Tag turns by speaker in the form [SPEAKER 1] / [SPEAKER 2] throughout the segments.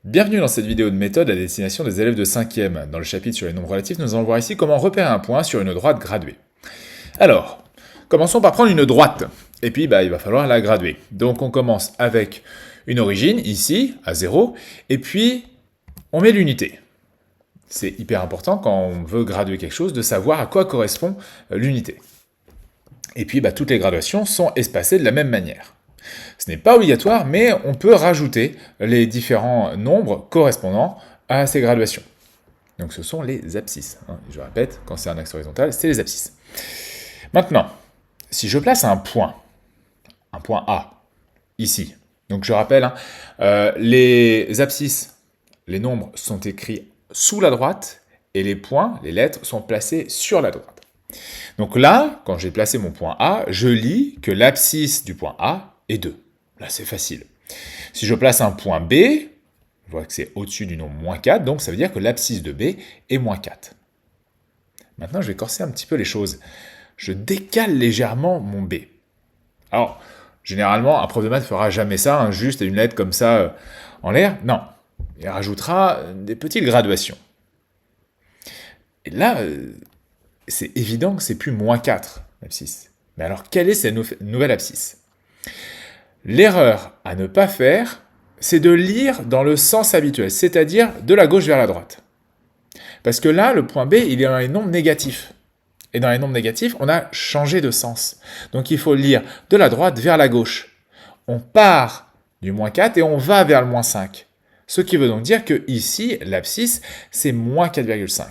[SPEAKER 1] Bienvenue dans cette vidéo de méthode à destination des élèves de 5e. Dans le chapitre sur les nombres relatifs, nous allons voir ici comment repérer un point sur une droite graduée. Alors, commençons par prendre une droite, et puis il va falloir la graduer. Donc on commence avec une origine, ici, à 0, et puis on met l'unité. C'est hyper important quand on veut graduer quelque chose de savoir à quoi correspond l'unité. Et puis toutes les graduations sont espacées de la même manière. Ce n'est pas obligatoire, mais on peut rajouter les différents nombres correspondant à ces graduations. Donc ce sont les abscisses. Je répète, quand c'est un axe horizontal, c'est les abscisses. Maintenant, si je place un point A, ici, donc je rappelle, les abscisses, les nombres sont écrits sous la droite, et les points, les lettres, sont placés sur la droite. Donc là, quand j'ai placé mon point A, je lis que l'abscisse du point A est 2. Là, c'est facile. Si je place un point B, je vois que c'est au-dessus du nombre moins 4, donc ça veut dire que l'abscisse de B est moins 4. Maintenant, je vais corser un petit peu les choses. Je décale légèrement mon B. Alors, généralement, un prof de maths ne fera jamais ça, juste une lettre comme ça en l'air. Non, il rajoutera des petites graduations. Et là, c'est évident que c'est plus moins 4, l'abscisse. Mais alors, quelle est cette nouvelle abscisse ? L'erreur à ne pas faire, c'est de lire dans le sens habituel, c'est-à-dire de la gauche vers la droite. Parce que là, le point B, il est dans les nombres négatifs. Et dans les nombres négatifs, on a changé de sens. Donc il faut lire de la droite vers la gauche. On part du moins 4 et on va vers le moins 5. Ce qui veut donc dire que ici, l'abscisse, c'est moins 4,5.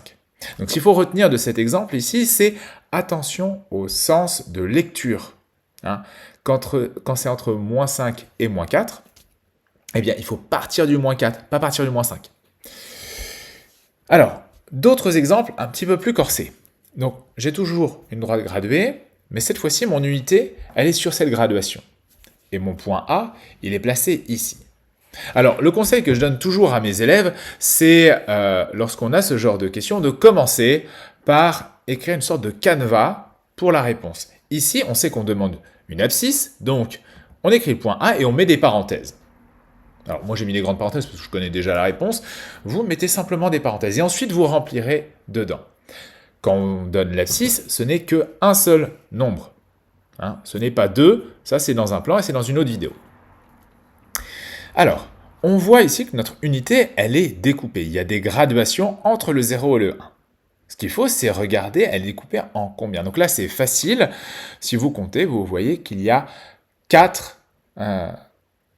[SPEAKER 1] Donc ce qu'il faut retenir de cet exemple ici, c'est attention au sens de lecture. Quand c'est entre moins 5 et moins 4, eh bien, il faut partir du moins 4, pas partir du moins 5. Alors, d'autres exemples un petit peu plus corsés. Donc, j'ai toujours une droite graduée, mais cette fois-ci, mon unité, elle est sur cette graduation. Et mon point A, il est placé ici. Alors, le conseil que je donne toujours à mes élèves, c'est, lorsqu'on a ce genre de questions, de commencer par écrire une sorte de canevas pour la réponse. Ici, on sait qu'on demande une abscisse, donc on écrit le point A et on met des parenthèses. Alors moi j'ai mis des grandes parenthèses parce que je connais déjà la réponse. Vous mettez simplement des parenthèses et ensuite vous remplirez dedans. Quand on donne l'abscisse, ce n'est qu'un seul nombre. Ce n'est pas 2, ça c'est dans un plan et c'est dans une autre vidéo. Alors, on voit ici que notre unité, elle est découpée. Il y a des graduations entre le 0 et le 1. Ce qu'il faut, c'est regarder, elle est découpée en combien. Donc là, c'est facile. Si vous comptez, vous voyez qu'il y a 4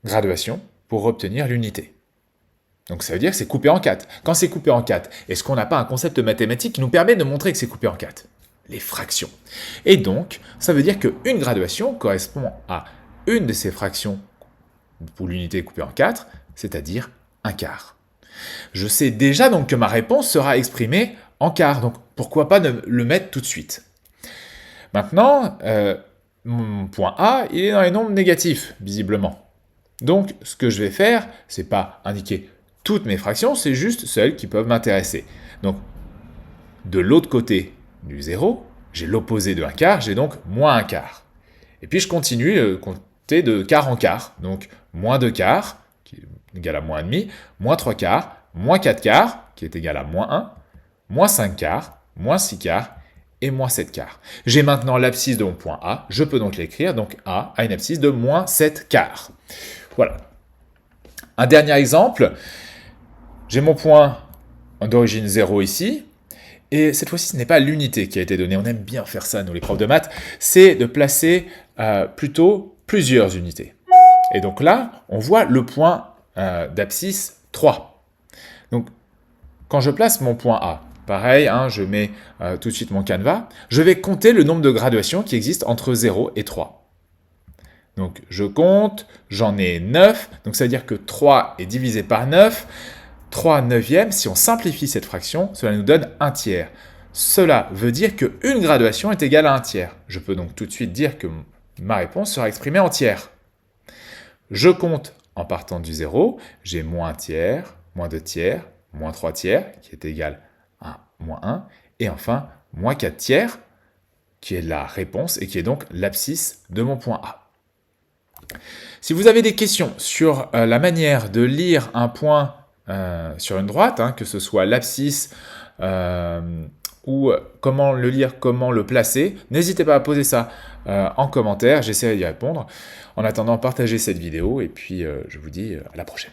[SPEAKER 1] graduations pour obtenir l'unité. Donc ça veut dire que c'est coupé en 4. Quand c'est coupé en 4, est-ce qu'on n'a pas un concept mathématique qui nous permet de montrer que c'est coupé en 4 ? Les fractions. Et donc, ça veut dire qu'une graduation correspond à une de ces fractions pour l'unité coupée en 4, c'est-à-dire un quart. Je sais déjà donc que ma réponse sera exprimée en quart, donc pourquoi pas le mettre tout de suite. Maintenant, mon point A, il est dans les nombres négatifs, visiblement. Donc, ce que je vais faire, c'est pas indiquer toutes mes fractions, c'est juste celles qui peuvent m'intéresser. Donc, de l'autre côté du 0, j'ai l'opposé de un quart, j'ai donc moins un quart. Et puis, je continue compter de quart en quart. Donc, moins 2 quarts, qui est égal à moins 1,5, moins 3 quarts, moins 4 quarts, qui est égal à moins 1, moins 5 quarts, moins 6 quarts, et moins 7 quarts. J'ai maintenant l'abscisse de mon point A, je peux donc l'écrire, donc A a une abscisse de moins 7 quarts. Voilà. Un dernier exemple, j'ai mon point d'origine 0 ici, et cette fois-ci, ce n'est pas l'unité qui a été donnée, on aime bien faire ça, nous les profs de maths, c'est de placer plutôt plusieurs unités. Et donc là, on voit le point d'abscisse 3. Donc, quand je place mon point A, pareil, je mets tout de suite mon canevas, je vais compter le nombre de graduations qui existent entre 0 et 3. Donc je compte, j'en ai 9, donc ça veut dire que 3 est divisé par 9, 3 neuvièmes, si on simplifie cette fraction, cela nous donne 1 tiers. Cela veut dire qu'une graduation est égale à 1 tiers. Je peux donc tout de suite dire que ma réponse sera exprimée en tiers. Je compte en partant du 0, j'ai moins 1 tiers, moins 2 tiers, moins 3 tiers, qui est égal à moins 1, et enfin, moins 4 tiers, qui est la réponse, et qui est donc l'abscisse de mon point A. Si vous avez des questions sur la manière de lire un point sur une droite, hein, que ce soit l'abscisse ou comment le lire, comment le placer, n'hésitez pas à poser ça en commentaire, j'essaierai d'y répondre. En attendant, partagez cette vidéo et puis je vous dis à la prochaine.